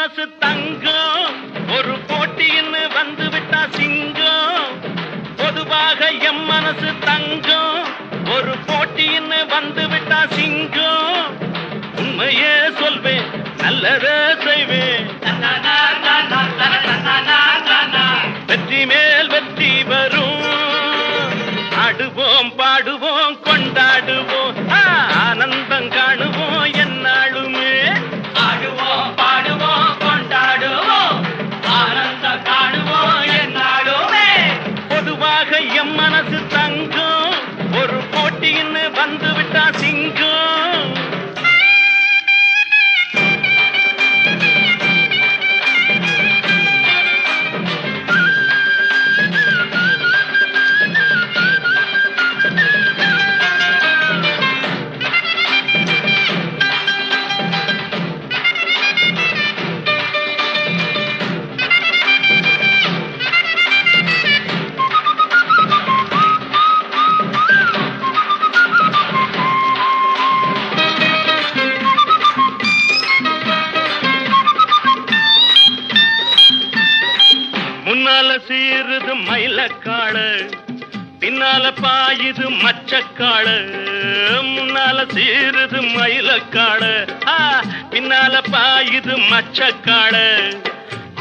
மனசு தங்கம் ஒரு போட்டின்னு வந்து விட்டா சிங்கம். பொதுவாக எம் மனசு தங்கம் ஒரு போட்டின்னு வந்து விட்டா சிங்கம். உண்மையே சொல்வேன் நல்லதே செய்வேன். வெற்றி மேல் வெற்றி வரும். ஆடுவோம் பாடுவோம் கொண்டாடுவோம் ஆனந்தம் காணுவோம் என்னாலுமே. ஆடுவோம் பாடுவோம் கொண்டாடுவோம் ஆனந்தம் காணுவோம் என்னாலுமே. பொதுவாக எம் மனசு தங்கம் ஒரு போட்டின்னு வந்து விட்டா சிங்கம். முன்னால சீருது மயிலக்காடு பின்னால பாயுது மச்சக்காடு. முன்னால சீருது மயிலக்காடு பின்னால பாயுது மச்சக்காடு.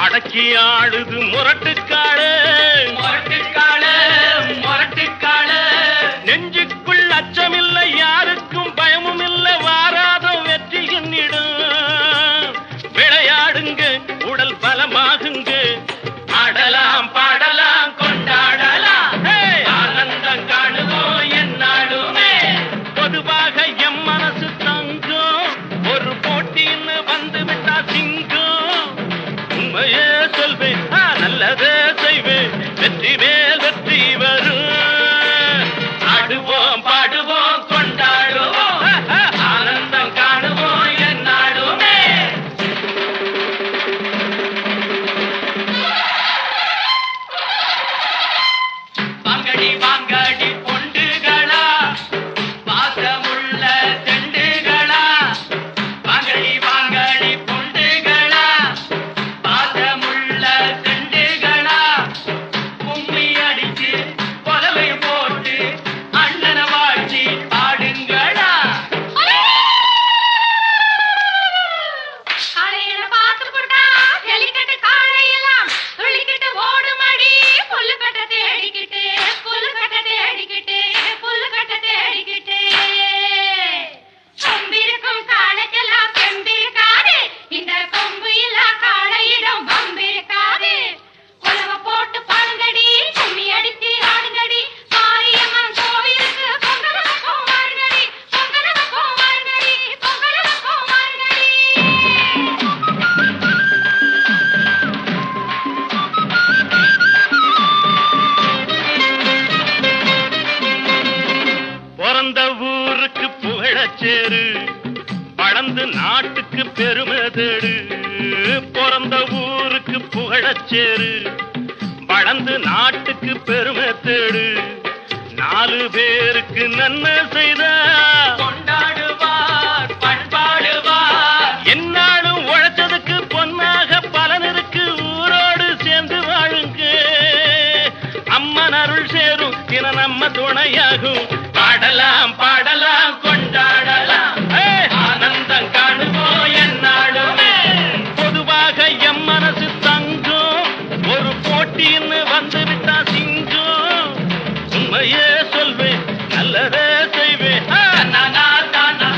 அடக்கி ஆடுது முரட்டுக்காடு முரட்டுக்காடு முரட்டுக்காடு. நெஞ்சுக்குள் அச்சமில்லை யாருக்கும் பயமும் இல்லை வாராத வெற்றி என்னிடும். விளையாடுங்க உடல் பலமாகுங்க. ஆடலாம் பாடலாம் கொண்டாடலாம் ஆனந்தம் காணுவோம் என்னாலுமே. பொதுவாக எம் மனசு தங்கம் ஒரு போட்டின்னு வந்து விட்டா சிங்கம். உண்மையே சொல்வேன் நல்லதே செய்வேன் வெற்றி மேல் வெற்றி வரும். ஆடுவோம் பாடுவோம் கொண்டாடுவோம் ஆனந்தம் காணுவோம் என்னாலுமே. வாங்கடி வாங்கடி பொண்டுகளா பாசமுள்ள செண்டுகளா. வாங்கடி வாங்கடி பொண்டுகளா பாசமுள்ள செண்டுகளா. கும்மி அடிச்சு கொலவை போட்டு அண்ணனை வாழ்த்தி பாடுங்களா. காளையில பாத்து போட்டா ஜல்லிக்கட்டு காளையெல்லாம் துள்ளிக்கிட்டு ஓடுமடி. புல்லுக்கட்ட தேடிக்கிட்டு புல்லுக்கட்ட தேடிக்கிட்டு புல்லுக்கட்ட தேடிக்கிட்டு. கொம்பிருக்கும் காளைக்கெல்லாம் செம்பிருக்காது. இந்த கொம்பு இல்லா காளையிடம் வம்பிருக்காது. உலக போட்டு பாடுங்கடி கும்மி அடித்து ஆடுங்கடி. மாரியம்மன் கோவிலுக்கு பொங்கல் வைப்போம் வாருங்கடி. பொங்கல் வைப்போம் வாருங்கடி. பொங்கல் வைப்போம் வாருங்கடி. பிறந்த ஊருக்கு புகழச்சேரு வளர்ந்து நாட்டுக்கு பெருமை தேடு. பிறந்த ஊருக்கு புகழச்சேரு வளர்ந்து நாட்டுக்கு பெருமை தேடு. 4 பேருக்கு நன்மை செய்த கொண்டாடுவார் பண்பாடுவார். என்னாலும் உழைச்சதுக்கு பொன்னாக பலன் இருக்கு. ஊரோடு சேர்ந்து வாழுங்க அம்மன் அருள் சேரும் தின நம்ம துணையாகும். பாடலாம் பாடலாம் கொண்டாடலாம் ஆனந்தம் காணுவோம் என்னாலுமே. பொதுவாக எம் மனசு தங்கம் ஒரு போட்டின்னு வந்து விட்டா சிங்கம். உண்மையே சொல்வேன் நல்லதே செய்வேன். தன்னா தானா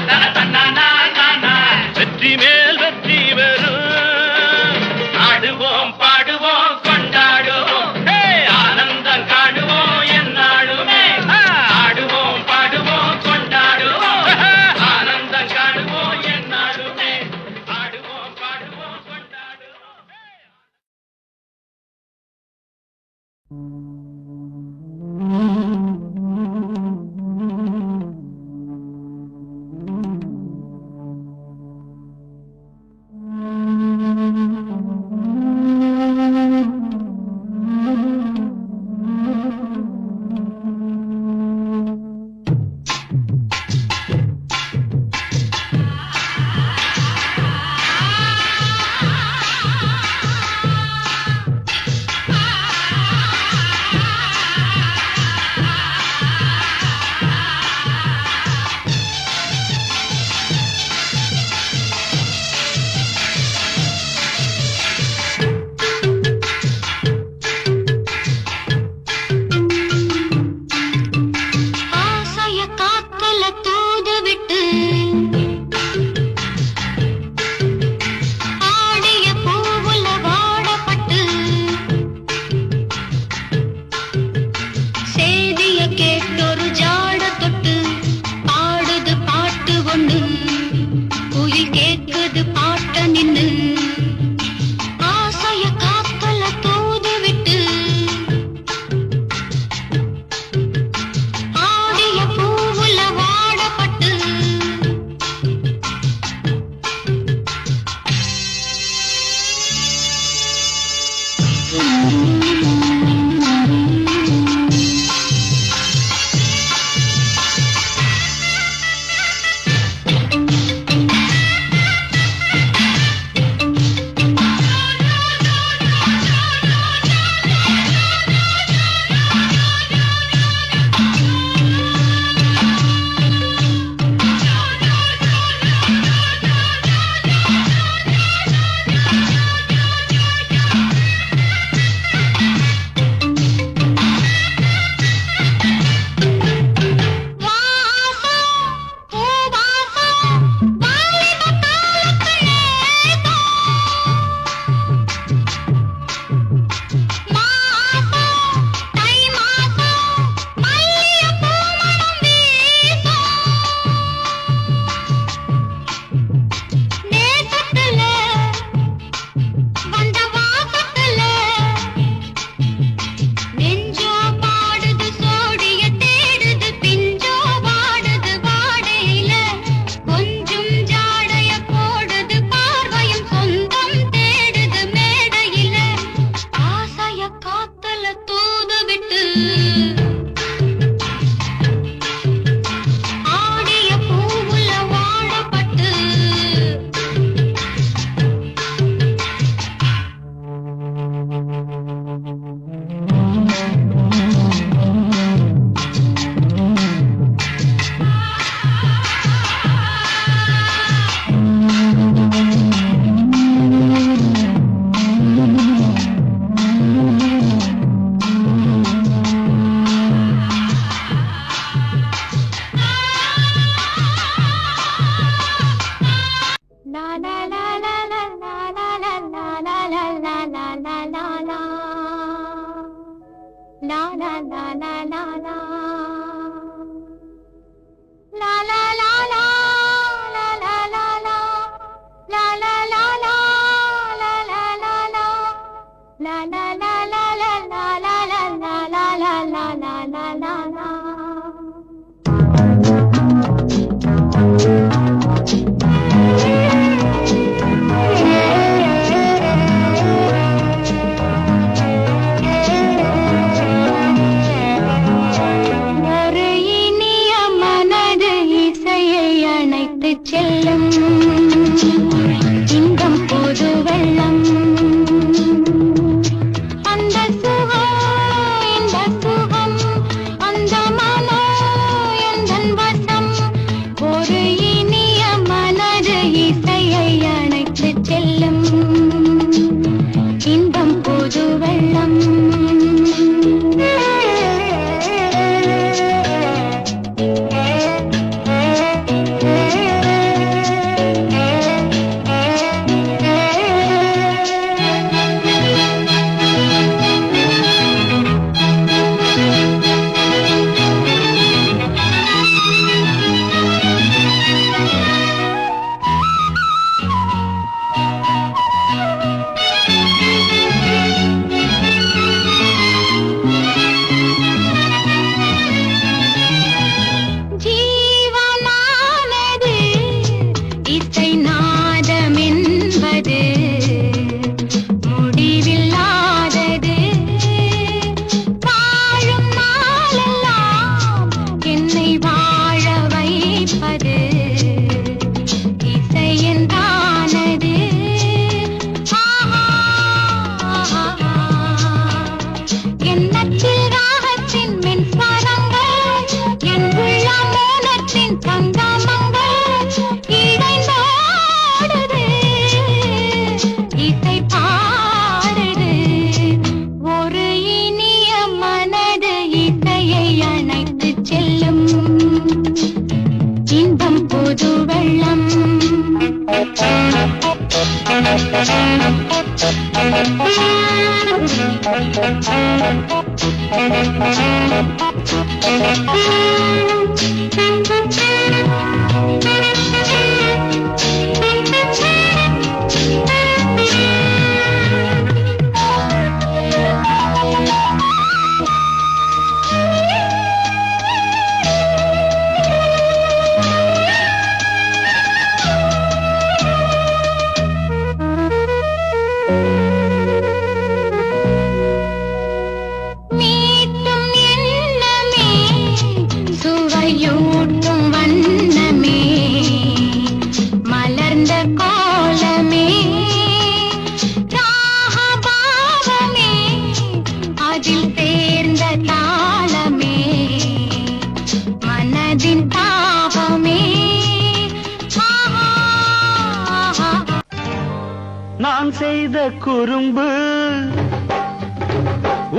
நான் செய்த குறும்பு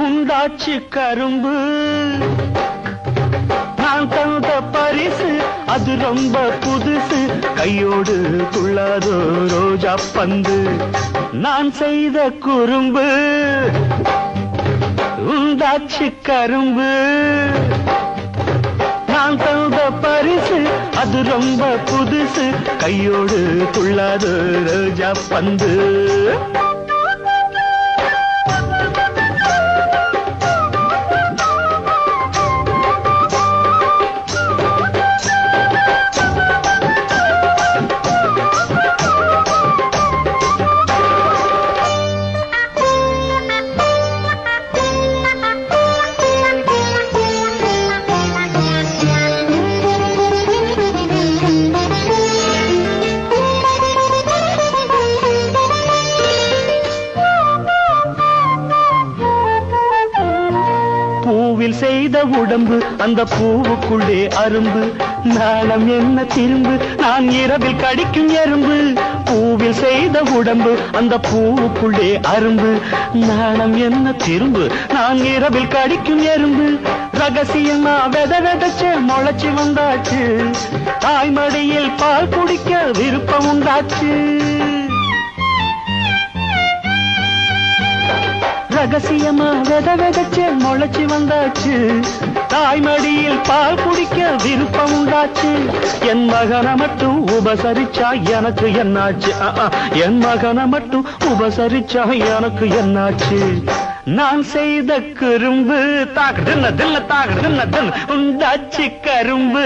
உண்டாச்சு கரும்பு, நான் தந்த பரிசு அது ரொம்ப புதுசு, கையோடு துள்ளாதோ ரோஜா பந்து. நான் செய்த குறும்பு உண்டாச்சு கரும்பு, நான் தந்த பரிசு அது ரொம்ப புதுசு, கையோடு துள்ளாதோ ரோஜா பந்து. செய்த உடம்பு அந்த பூவுக்குள்ளே அரும்பு, நாணம் என்ன திரும்பு, நான் இரவில் கடிக்கும் எறும்பு, பூவில் செய்த உடம்பு அந்த பூவுக்குள்ளே அரும்பு. நாணம் என்ன திரும்பு, நான் இரவில் கடிக்கும் எறும்பு, ரகசியமா வெதச்ச முளைச்சு வந்தாச்சு, தாய்மடியில் பால் குடிக்க விருப்பம் உண்டாச்சு. ரகசியமா வெதச்ச முளைச்சு வந்தாச்சு, தாய்மடியில் பால் குடிக்க விருப்பம் உண்டாச்சு. என் மகனை மட்டும் உபசரிச்சா எனக்கு என்னாச்சு, என் மகனை மட்டும் உபசரிச்சா எனக்கு என்னாச்சு. நான் செய்த குறும்பு தாக்குதுன்ன தில்ல தாக்குதுன்ன தில் உண்டாச்சு கரும்பு.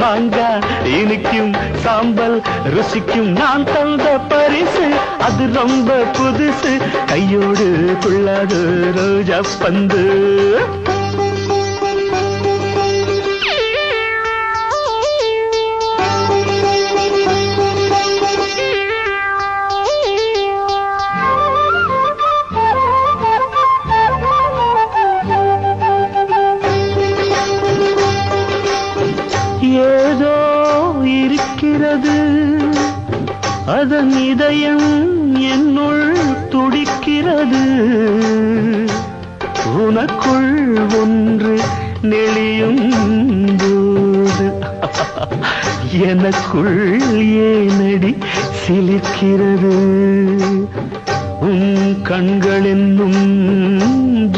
மாங்கா இனிக்கும் சாம்பல் ருசிக்கும், நான் தந்த பரிசு அது ரொம்ப புதுசு, கையோடு துள்ளாது ரோஜா பந்து. ஏதோ இருக்கிறது அதன் இதயம் என்னுள் துடிக்கிறது, உனக்குள் ஒன்று நெளியும் போது எனக்குள் ஏனடி சிலிர்க்கிறது. உன் கண்கள் என்னும்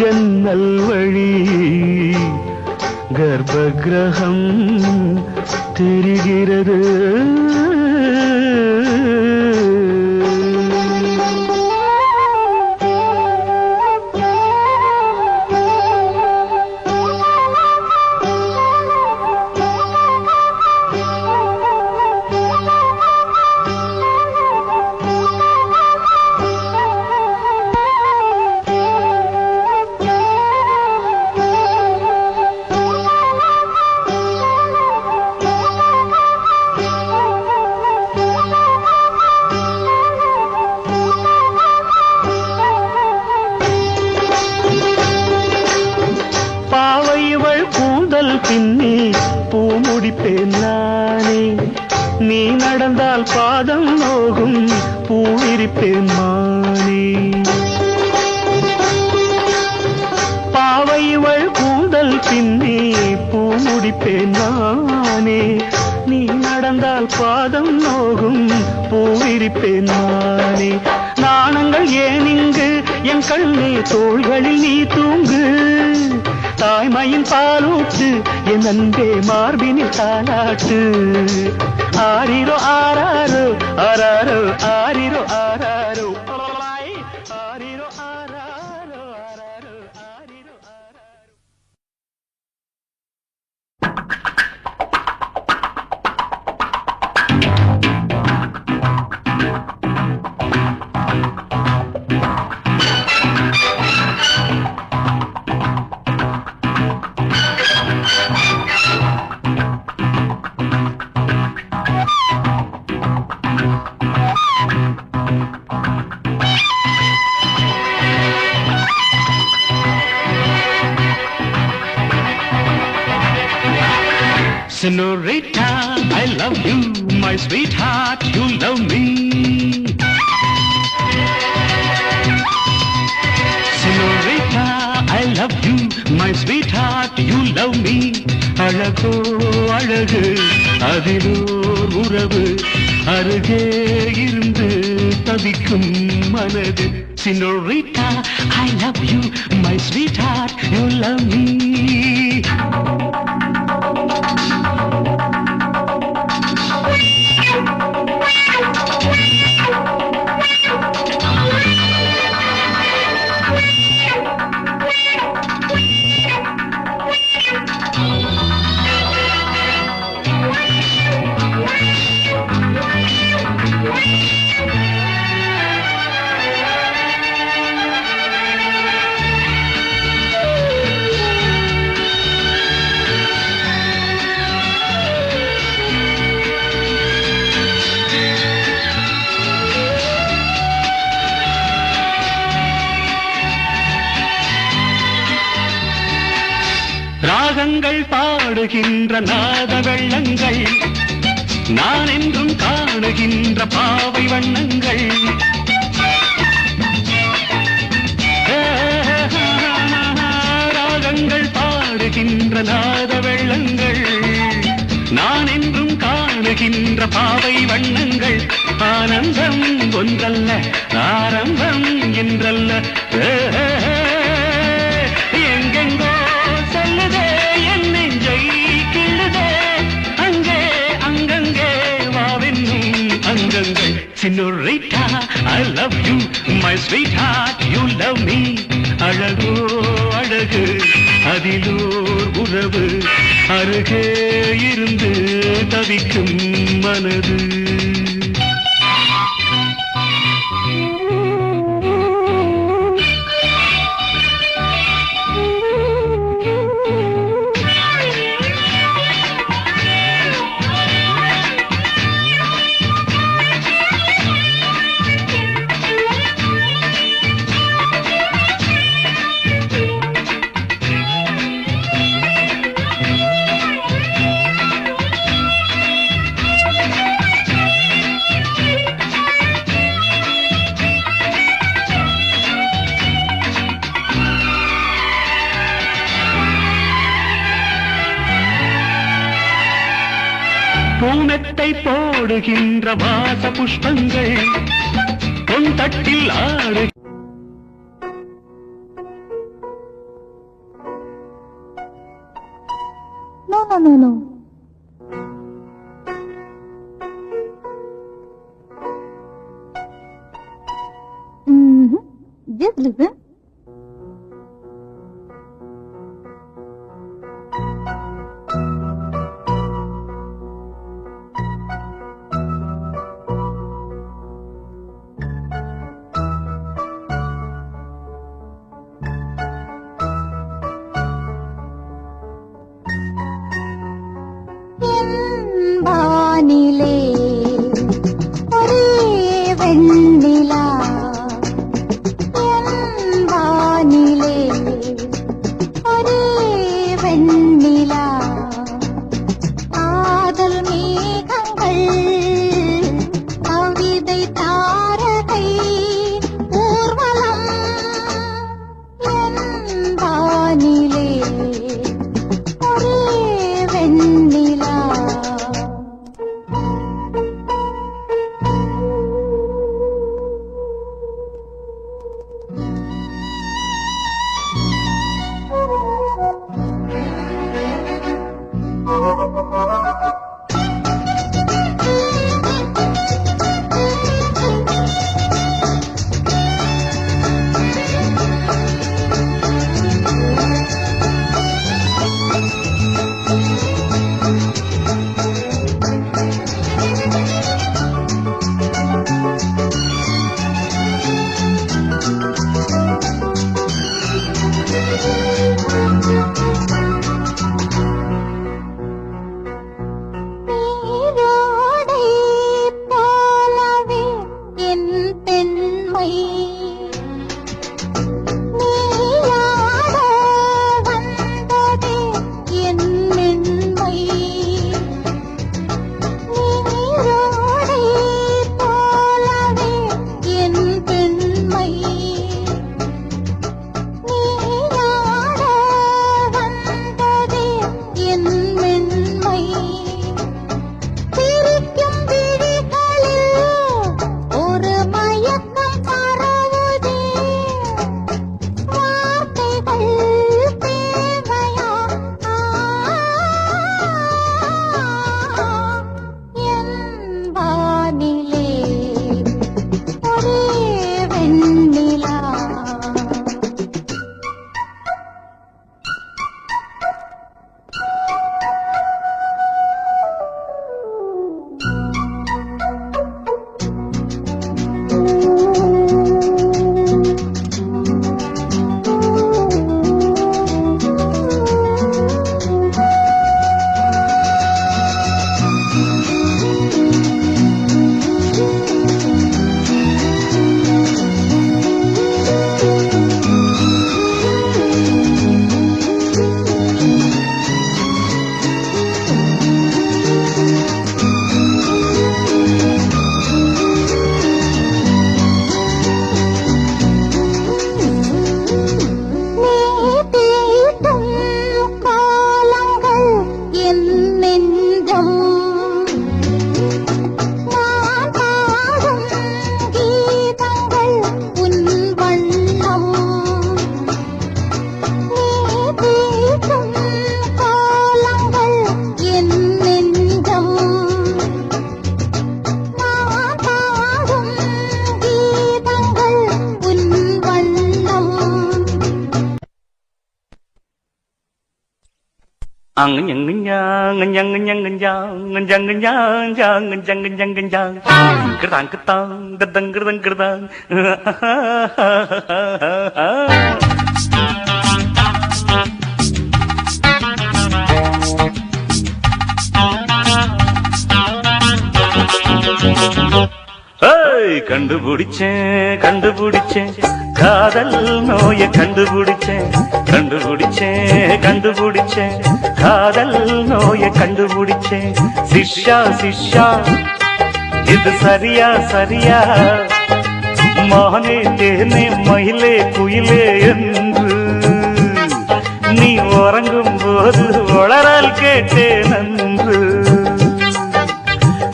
ஜன்னல் வழி கர்ப்ப கிரகம் தெரிகிறது. பின்னி பூ முடிப்பேன் நானே, நீ நடந்தால் பாதம் நோகும் பூ விரிப்பேன் மானே. பாவைவள் கூந்தல் பின்னி பூ முடிப்பேன் நானே, நீ நடந்தால் பாதம் நோகும் பூ விரிப்பேன் மானே. நாணங்கள் ஏன் இங்கு என் கண்ணே, தோள்களில் நீ தூங்கு, தாய்மையின் பாலூட்டு என் அன்பே மார்பினில் தாலாட்டு. ஆரிரோ ஆராரோ ஆராரோ ஆரிரோ ஆராரோ ஆரிரோ ஆராரோ ஆராரோ ஆரிரோ ஆராரோ. Senorita, I love you, my sweetheart, you love me. Senorita, I love you, my sweetheart, you love me. அழகோ அழகு அதிலோர் உறவு, அருகே இருந்து தவிக்கும் மனது. Senorita, I love you, my sweetheart, you love me. ராகங்கள் பாடுகின்ற நாத வெள்ளங்கள் நான் என்றும் காணுகின்ற பாவை வண்ணங்கள் ராகங்கள் பாடுகின்ற நாத வெள்ளங்கள் நான் என்றும் காணுகின்ற பாவை வண்ணங்கள் ஆனந்தம் ஒன்றல்ல ஆரம்பம் என்றல்ல எங்கெங்கோ செல்லுதே என் நெஞ்சை கிள்ளுதே அங்கே அங்கங்கே வாவென்னும் அங்கங்கள் சின்னுரைட்டா I love you my sweetheart you love me அழகோ அழகு அதிலோர் உறவு அருகே இருந்து தவிக்கும் மனது பூமெத்தை போடுகின்ற வாச புஷ்பங்கள் பொன் தட்டில் ஆடு No. Just listen. வானிலே ஒரே வெண்ணிலா என் வானிலே ஒரே வெண்ணிலா காதல் மேகங்கள் கவிதை தாரகை ஊர்வலம் என் வானிலே ஒரே வெண்ணிலா நீரோடை போலவே என் பெண்மை நீயாட வந்ததே என் மென்மை நீரோடை கண்டுபிடிச்சேன் கண்டுபிடிச்சேன் காதல் நோய கண்டுபிடிச்சேன் கண்டுபிடிச்சேன் கண்டுபிடிச்சேன் காதல் நோய கண்டுபிடிச்சேன் சிஷ்யா சிஷ்யா இது சரியா சரியா மானே தேனே மயிலே குயிலே என்று நீ உறங்கும் போது உளறல் கேட்டேன் நன்று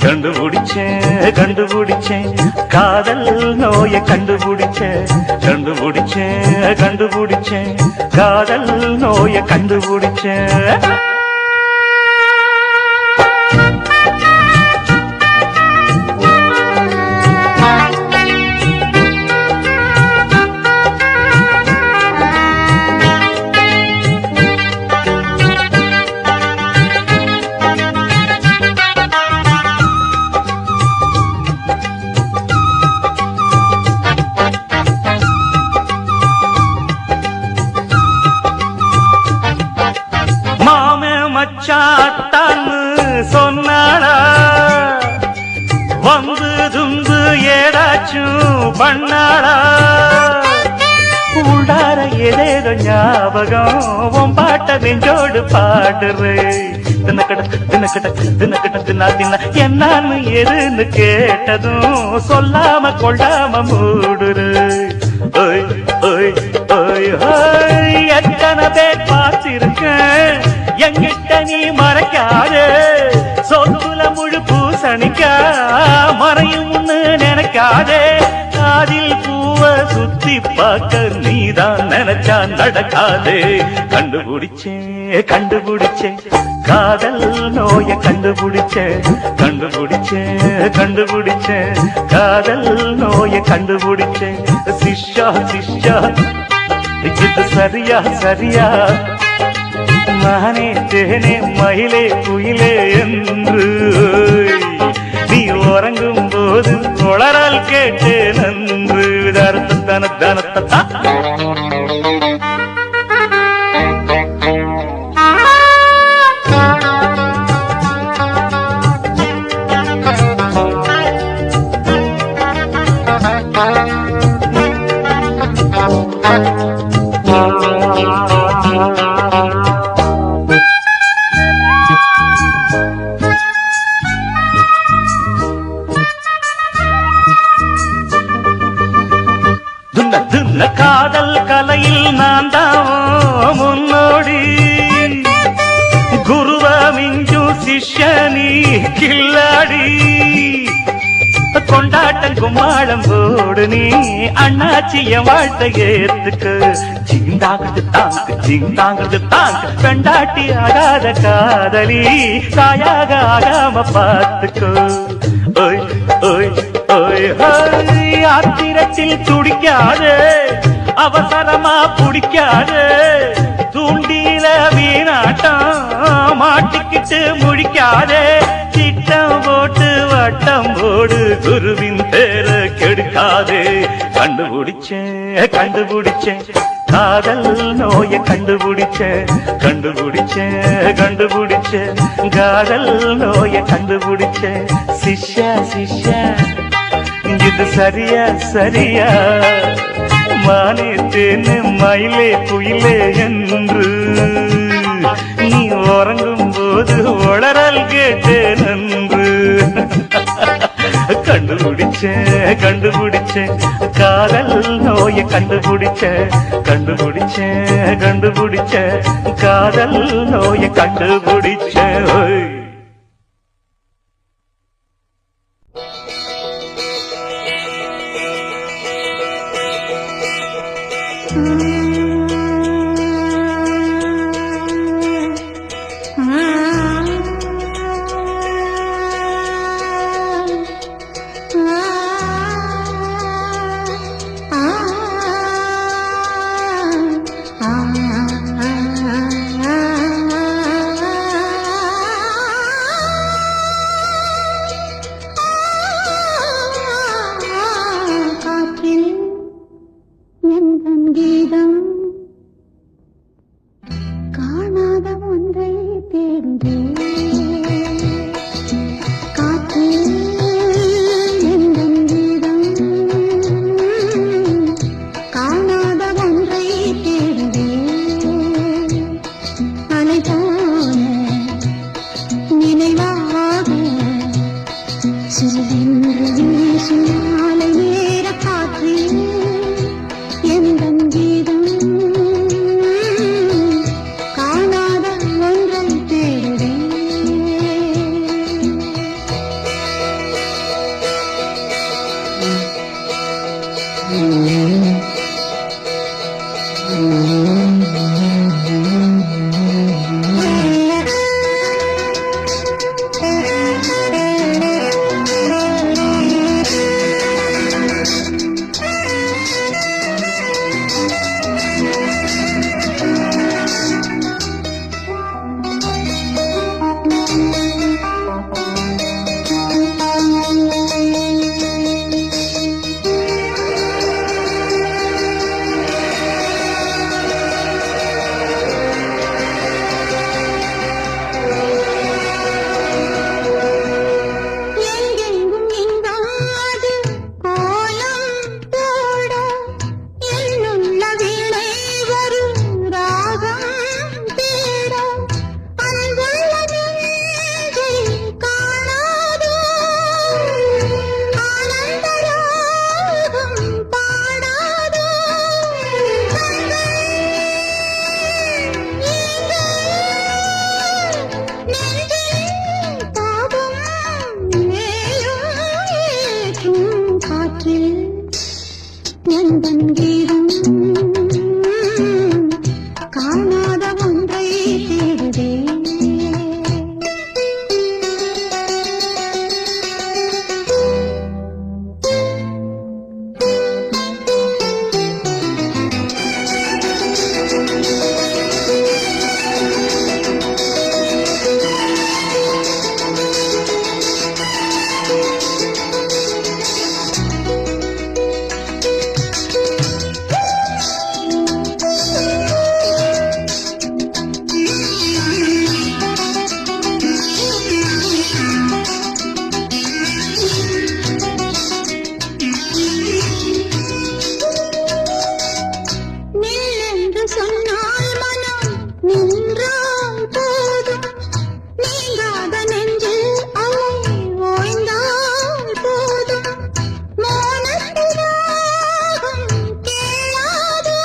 கண்டுபிடிச்சேன் கண்டுபிடிச்சேன் காதல் நோய கண்டுபிடிச்சேன் கண்டுபிடிச்சேன் கண்டுபிடிச்சேன் காதல் நோய கண்டுபிடிச்சேன் மச்சாத்தான்னு சொன்னாளா வந்து தும்பு ஏதாச்சும் பண்ணாளா உள்ளார ஏதேதோ ஞாபகம் உன் பாட்ட நெஞ்சோடு பாடுறு தினக்கட தினா என்னான்னு எதுன்னு கேட்டதும் சொல்லாம கொள்ளாம மூடுரு ஓய் ஓய் ஓய் ஓய் எத்தனை பேர் பார்த்திருக்கேன் எங்கிட்ட நீ மறைக்காதே சொத்துல முழு பூசணிக்கா மறையும் நினைக்காதே காதில் பூவ சுத்தி பார்க்க நீதான் நினைச்சா நடக்காதே கண்டுபிடிச்சேன் கண்டுபிடிச்சேன் காதல் நோய கண்டுபிடிச்சேன் கண்டுபிடிச்சேன் கண்டுபிடிச்சேன் காதல் நோய கண்டுபிடிச்சேன் சிஷ்யா சிஷ்யா இது சரியா சரியா மானே தேனே மயிலே குயிலே என்று நீ உறங்கும் போது உளறல் கேட்டே நன்று தன தனத்தா காதல் கலையில் நான் தான் முன்னோடி குருவ மிஞ்சும் சிஷ்யனி கில்லாடி கொண்டாட்டம் கும்மாளம் போடு நீ அண்ணாச்சிய வாழ்த்தை ஏத்துக்கு ஜீந்தாங்கிறது தாங்கு ஜீந்தாங்கிறது தாங்கு கண்டாட்டி ஆகாத காதலி தாயாக ஆகாம பார்த்துக்கோ ஓய் ஓய் ஓய் ஓய் ஆத்திரத்தில் துடிக்காது அவசரமா புடிக்காது தூண்டில வீணாட்டம் மாட்டிக்கிட்டு முழிக்காதே திட்டம் போட்டு வட்டம் போடு குருவின் பேர கெடுக்காதே கண்டுபிடிச்சேன் கண்டுபிடிச்சேன் காதல் நோய கண்டுபிடிச்சேன் கண்டுபிடிச்சேன் கண்டுபிடிச்சேன் காதல் நோய கண்டுபிடிச்சேன் சிஷ்யா சிஷ்யா இது சரியா சரியா மானே தேனு மயிலே குயிலே என்று நீ உறங்கும் போது உளறல் கேட்டே நன்று கண்டுபிடிச்சேன் கண்டுபிடிச்சேன் காதல் நோய கண்டுபிடிச்சேன் கண்டுபிடிச்சேன் கண்டுபிடிச்சேன் காதல் நோய கண்டுபிடிச்சேன் சில்லென்று வீசும் மாலை நேர காற்றில் எந்தன் கீதம் காணாத ஒன்றை தேடுதே. எங்கெங்கும் இங்காது கோலம் போட என்னுள்ள வீணை ஒரு ராகம் தேட அன்புள்ள நெஞ்சை காணாதோ ஆனந்த ராகம் பாடாதோ நெஞ்சில் தாபம் ஏற்றும் காற்றில் எந்தன் கீதம் காணாத ஒன்றை தேடுதே. நில்லென்று சொன்னால் மனம் நின்றால் போதும் நீங்காத நெஞ்சில் அலை ஓய்ந்தால் போதும் மௌனத்தின் ராகம் கேளாதோ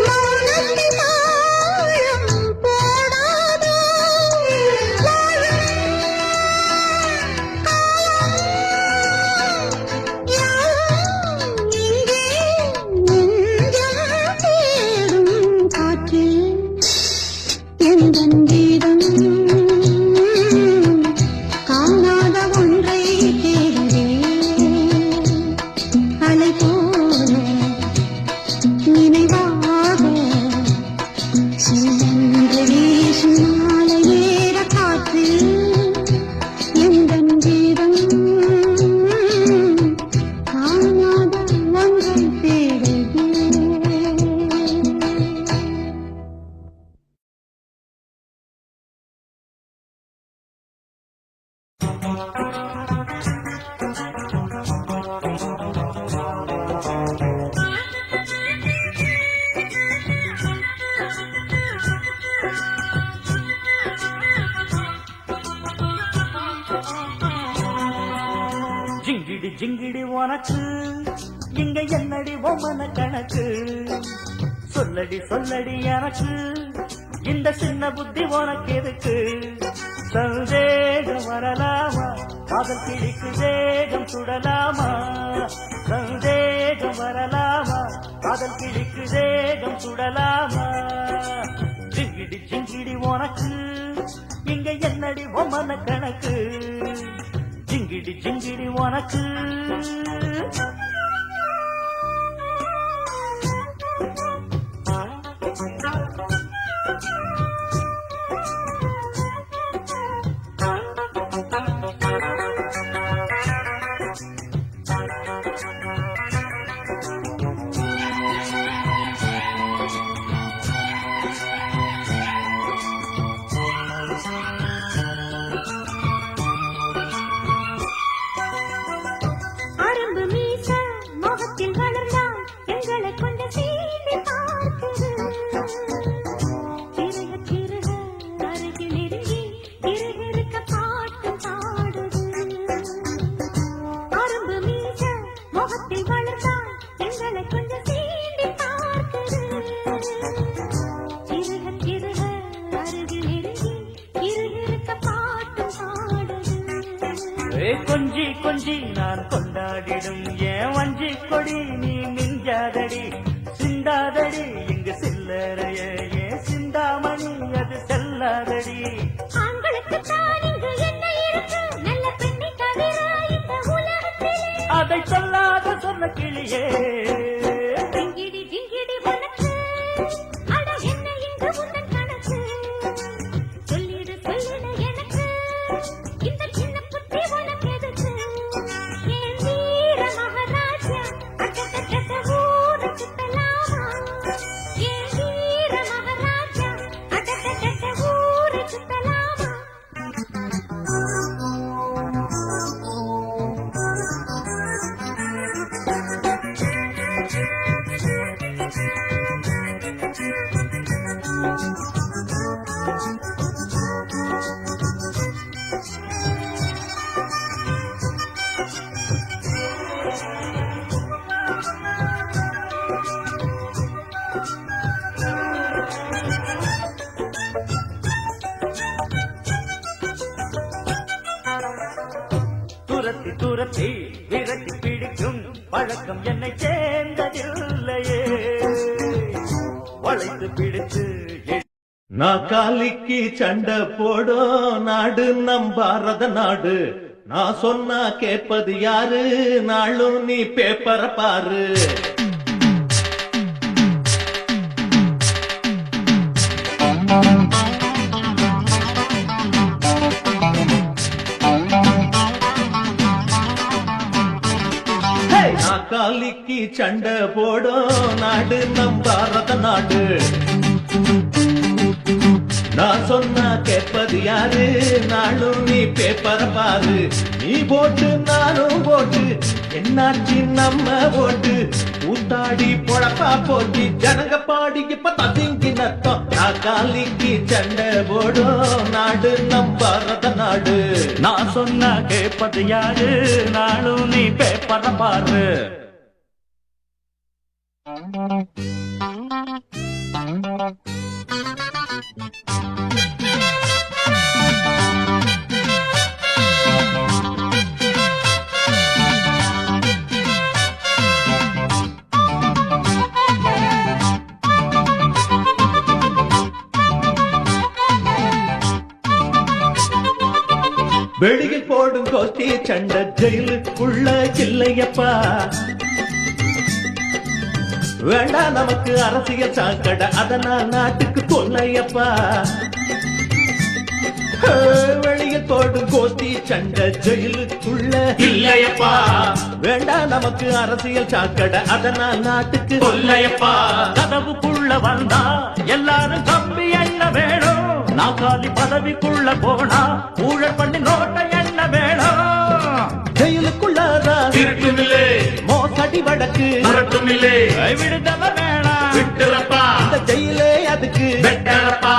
மௌனத்தின் தாளம் போடாதோ இங்கே நெஞ்சம் தேடும் காற்றில் எந்தன் கீதம் காணாத ஒன்றை தேடுதே. அலை போல நினைவாக சில்லென்று வீசும் மாலை நேர காற்றில் எந்தன் கீதம் காணாத ஒன்றை தேடுதே. ஜிங்கிடி ஜிங்கிடி உனக்கு இங்க என்னடி பொம்மன கணக்கு சொல்லடி சொல்லடி எனக்கு இந்த சின்ன புத்தி உனக்கு எதுக்கு சந்தேகம் வரலாமா காதல் கிழிக்கு வேகம் சுடலாமா சந்தேகம் வரலாமா காதல் கிழிக்கு வேகம் சுடலாமா ஜிங்கிடி ஜிங்கிடி உனக்கு இங்க என்னடி பொம்மன கணக்கு ஜிங்கிடி ஜிங்கிடி உனக்கு அரும்பு மீச கொஞ்சி கொஞ்சி நான் கொண்டாடிடும் ஏன் வஞ்சி கொடி நீ மிஞ்சாதடி சிந்தாதடி இங்கு சில்லறைய ஏன் சிந்தாமணி அது செல்லாதடி ஆண்களுக்குத்தான் இங்கு என்ன இருக்கு நல்ல பெண்ணை தவிர இந்த உலகத்திலே அதை சொல்லாத சொன்ன கிளியே டிங்கிடி டிங்கிடி உனக்கு அட என்ன இங்கு உந்தன் கணக்கு சொல்லிடு சொல்லிடு எனக்கு இந்த சின்ன புத்தி உனக்கு எதுக்கு என் வீர மகாராஜா அட்டட்ட ஊரு சுத்தலாமா என் வீர மகாராஜா அட்டட்ட ஊரு சுத்தலாமா துரத்தி துரத்தி விரட்டி பிடிக்கும் பழக்கம் என்னை சேர்ந்ததில்லையே வளைத்து பிடித்து நாக்காலிக்கு சண்டை போடும் நாடு நம் பாரத நாடு நான் சொன்னா கேட்பது யாரு நாளும் நீ பேப்பர பாரு நாக்காலிக்கு சண்டை போடும் நாடு நம் பாரத நாடு நான் சொன்னா கேட்பது யாரு நாளும் நீ பேப்பர பாரு நீ போட்டு நானும் போட்டு என்னாச்சு நம்ம ஓட்டு ஊத்தாடி பொழப்பா போட்டி ஜனங்க பாடி இப்ப ததிங்கி நத்தம் நாக்காலிக்கு சண்டை போடும் நாடு நம் பாரத நாடு நான் சொன்ன கேட்பது யாரு நாளும் நீ பேப்பர பாரு வெளியில் போடும் கோஷ்டி சண்டை ஜெயிலுக்குள்ள இல்லையப்பா வேண்டாம் நமக்கு அரசியல் சாக்கடை அதனால் நாட்டுக்கு கொள்ளையப்பா வெளியில் போடும் கோஷ்டி சண்டை ஜெயிலுக்குள்ள இல்லையப்பா வேண்டாம் நமக்கு அரசியல் சாக்கடை அதனால் நாட்டுக்கு கொல்லையப்பா கதவுக்குள்ள வந்தா எல்லாரும் கம்பி எண்ண வேணும் நாக்காலி பதவிக்குள்ள போனா ஊழல் பண்ணி நோட்டை எண்ண வேணும் ஜெயிலுக்குள்ளதான் திருட்டுமில்லே மோசடி வழக்கு மறட்டுமில்லே விடுதலை வேணாம் விட்டுறப்பா இந்த ஜெயிலே அதுக்கு வெட்டறப்பா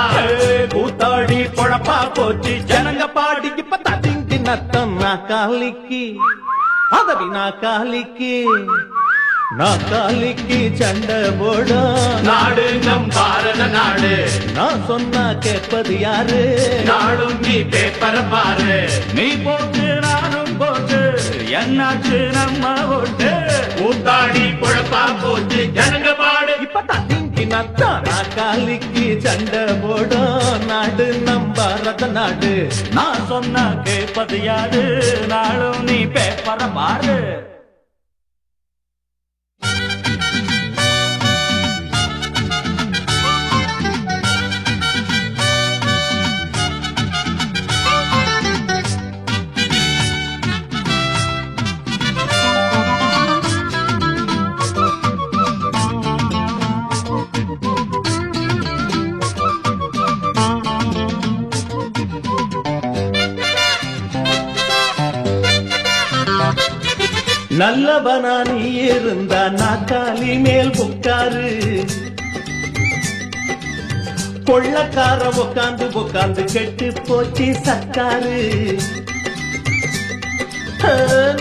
கூத்தாடி பொழப்பா போச்சு ஜனங்க பாடிக்கு பத்தா திங்கி நத்தம் நாக்காலிக்கு பதவி நாக்காலிக்கு நாக்காலிக்கு சண்டை போடும் நாடு நம் பாரத நாடு நான் சொன்னா கேட்பது யாரு நாடும் நீ பேப்பர பாரு நீ போட்டு நானும் போட்டு என்னாச்சு நம்ம ஓட்டு ஊத்தாடி பொழப்பா போச்சு ஜனங்க பாடு இப்ப திங்கி நத்தம் நாக்காலிக்கு சண்டை போடும் நாடு நம் பாரத நாடு நான் சொன்ன கேட்பது யாரு நாளும் நீ பேப்பர பாரு நல்லவனா நீ இருந்தா நாக்காலி மேல் உட்காரு கொள்ளக்கார உட்காந்து உட்காந்து கெட்டு போச்சு சர்க்காரு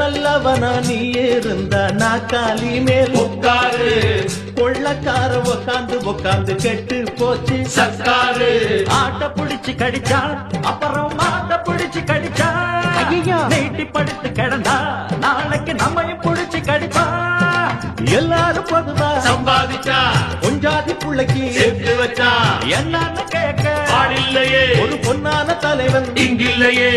நல்லவனா நீ இருந்தா நாக்காலி மேல் உட்காரு கொள்ளக்கார உட்காந்து உட்காந்து கெட்டு போச்சு சர்க்காரு ஆட்ட புடிச்சு கடிச்சா அப்புறம் மாட்ட புடிச்சு கடிச்சா ஐயா நீட்டி படுத்து கிடந்தா நாளைக்கு நம்மையும் புடிச்சு கடிப்பா. எல்லாரும் பொதுவா சம்பாதிச்சா பொஞ்சாதி புள்ளைக்கு சேர்த்து வச்சா என்னன்னு கேட்க ஆள் இல்லையே ஒரு பொன்னான தலைவன் இங்கில்லையே.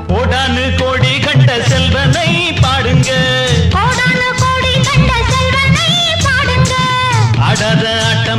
கோடானு கோடி கண்ட செல்வனை பாடுங்க கோடான கோடி கண்ட செல்வனை பாடுங்க ஆடாத ஆட்டம்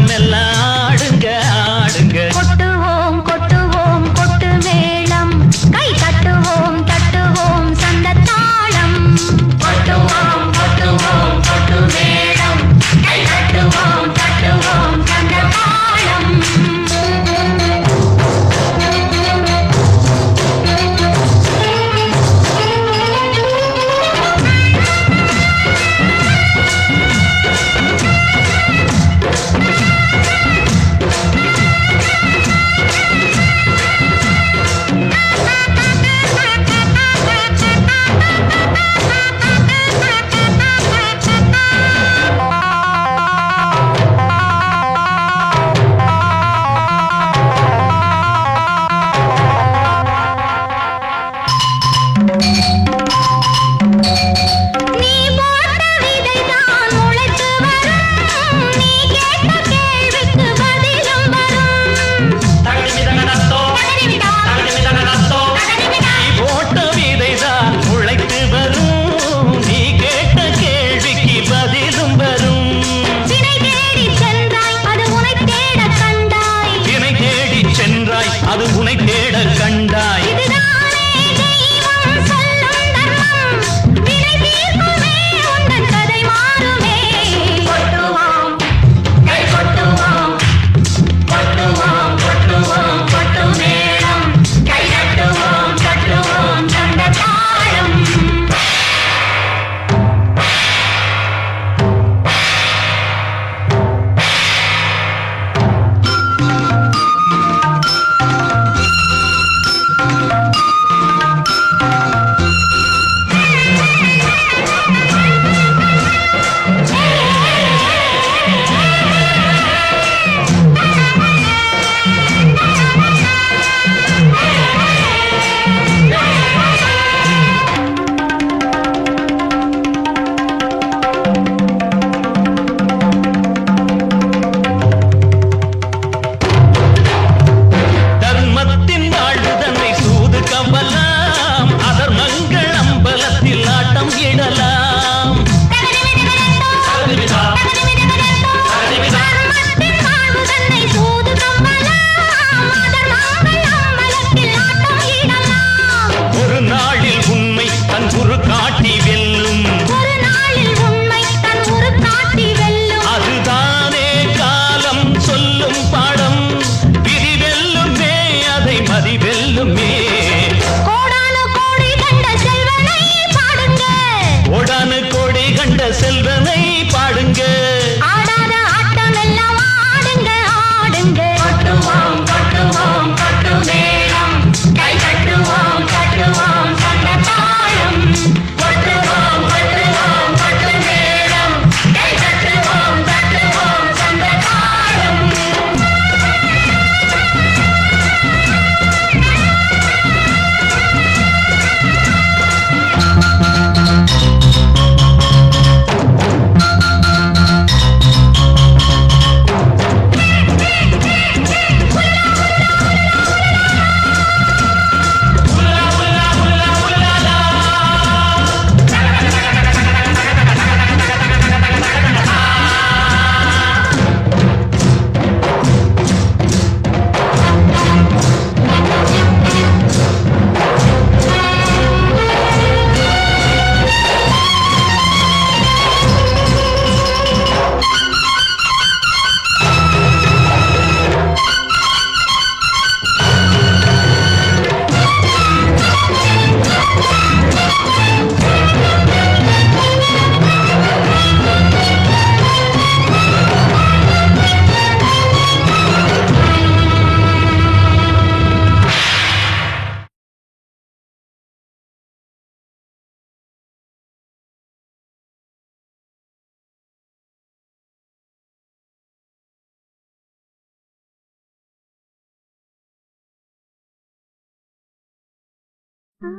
புது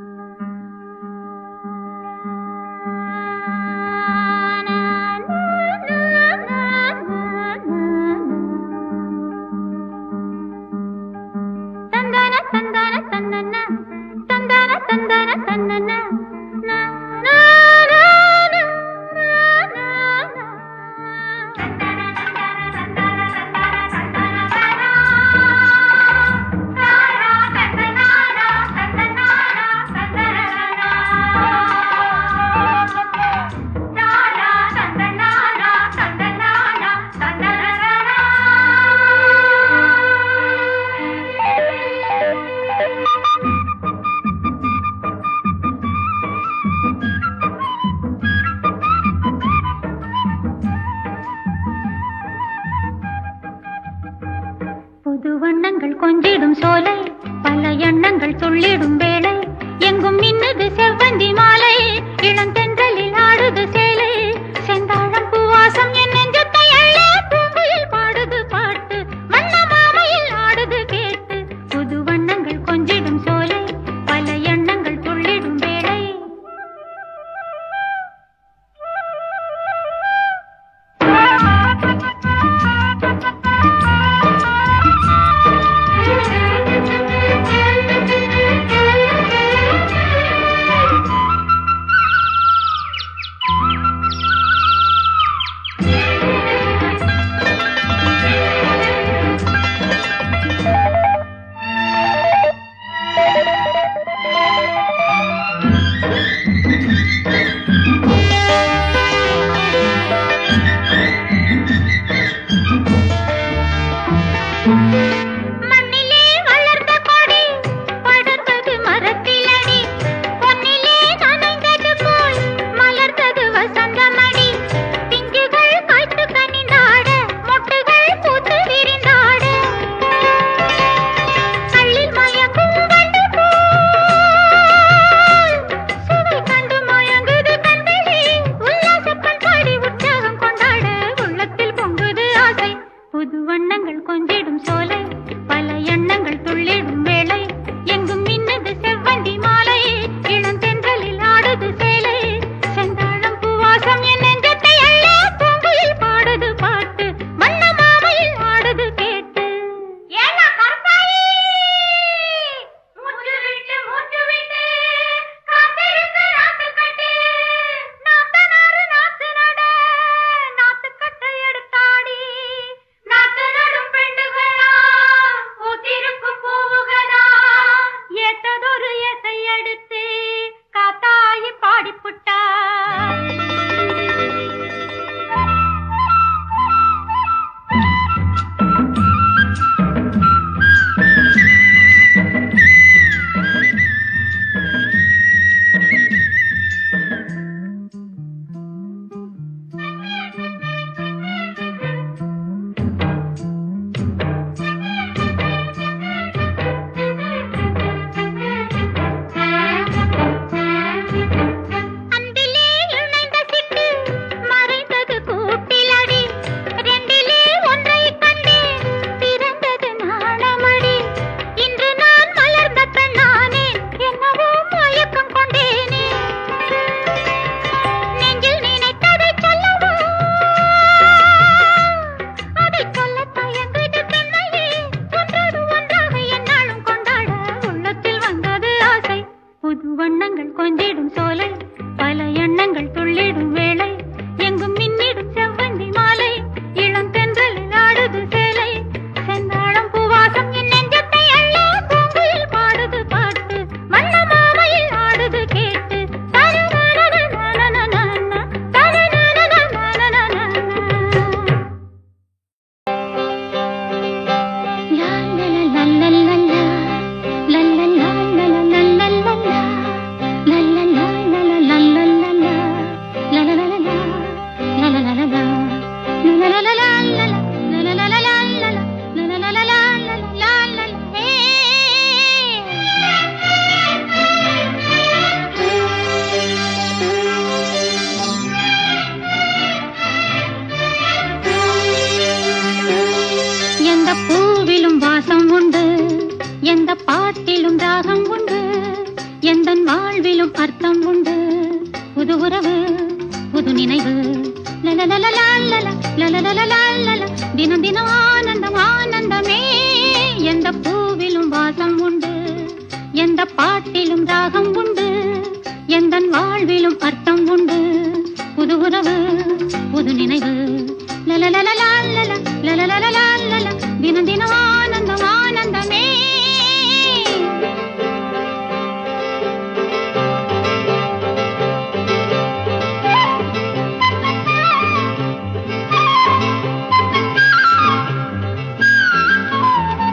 வண்ணங்கள் கொஞ்சிடும் சோலை, பல எண்ணங்கள் சொல்லிடும் வேளை, எங்கும் மின்னுது செவ்வந்தி மாலை, இளந்தென்றலில் ஆடுது சேலை, செந்தாழம் பூவாசம் என் நெஞ்சத்தை அள்ள, பூங்குயில் பாடுது பாட்டு, வண்ண மாமையில் ஆடுது கேட்டு. புது வண்ணங்கள் கொஞ்சிடும் சோலை, பல எண்ணங்கள் சொல்லிடும் வேளை. மண்ணிலே வளர்ந்த கொடி படர்ந்தது மரத்திலடி, பொன்னிலே நனைந்தது போல் மலர்ந்தது வசந்தமடி, பிஞ்சுகள் காய்த்து கனிந்தாட, மொட்டுகள் பூத்து விரிந்தாட, கள்ளில் மயக்கும் வண்டு போல் சுவை கண்டு மயங்குது கண்களே, உல்லாசப் பண்பாடி உற்சாகம் கொண்டாட, உள்ளத்தில் பொங்குது ஆசை. புது வண்ணங்கள் கொஞ்சிடும் சோலை, பல எண்ணங்கள் துள்ளிடும் வேளை, எங்கும் மின்னது செவ்வந்தி மாலை, இளந்தென்றலில் ஆடுது சேலை, செந்தாழம் பூவாசம் என் நெஞ்சத்தை அள்ள, பூங்குயில் பாடுது பாட்டு, வண்ண மாமையில் ஆடுது கேட்டு. ஏன்னா கருத்தாயி மூச்சு விட்டு காத்திருக்கு நாட்டுக்கட்டு, நாத்து நாறு நாத்து நட, நாத்துக்கட்டை எடுத்தாடி, நாத்து நடும் பெண்டுகள் வாழ்விலும் அர்த்தம் உண்டு புது உறவு புது நினைவு தினம் தினம் ஆனந்தம் ஆனந்தமே எந்த பூவிலும் வாசம் உண்டு எந்த பாட்டிலும் ராகம் உண்டு எந்த வாழ்விலும் அர்த்தம் உண்டு புது உறவு புது நினைவு தினம் தினம் ஆனந்தம் ஆனந்தமே தினம் தினம் ஆனந்தம் ஆனந்தமே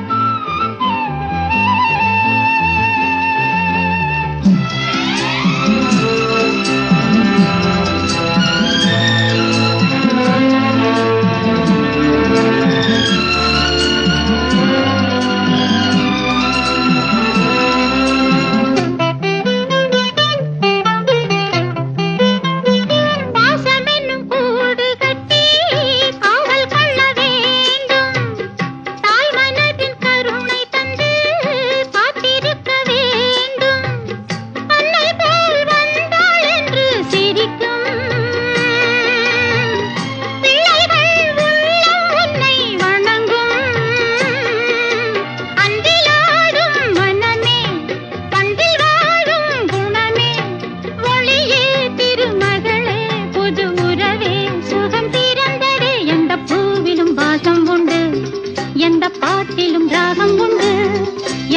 பாட்டிலும் ராகம் உண்டு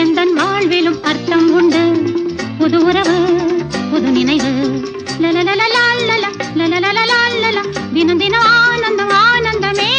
எந்தன் வாழ்விலும் அர்த்தம் உண்டு புது உறவு புது நினைவு தினம் தினம் ஆனந்தம் ஆனந்தமே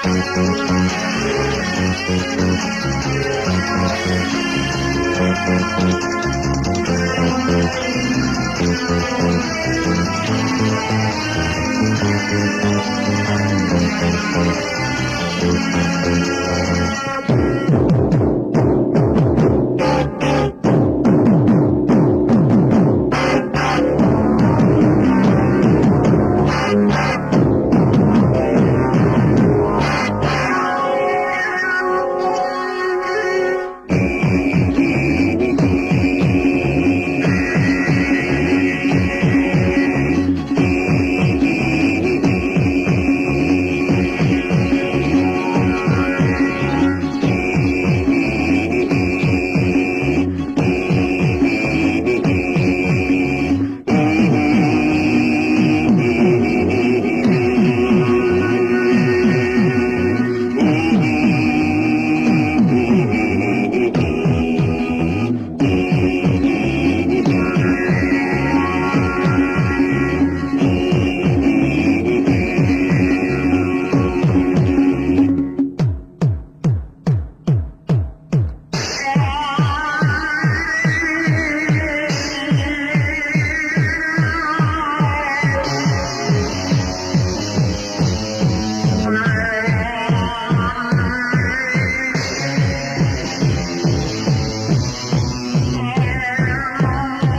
Thank you.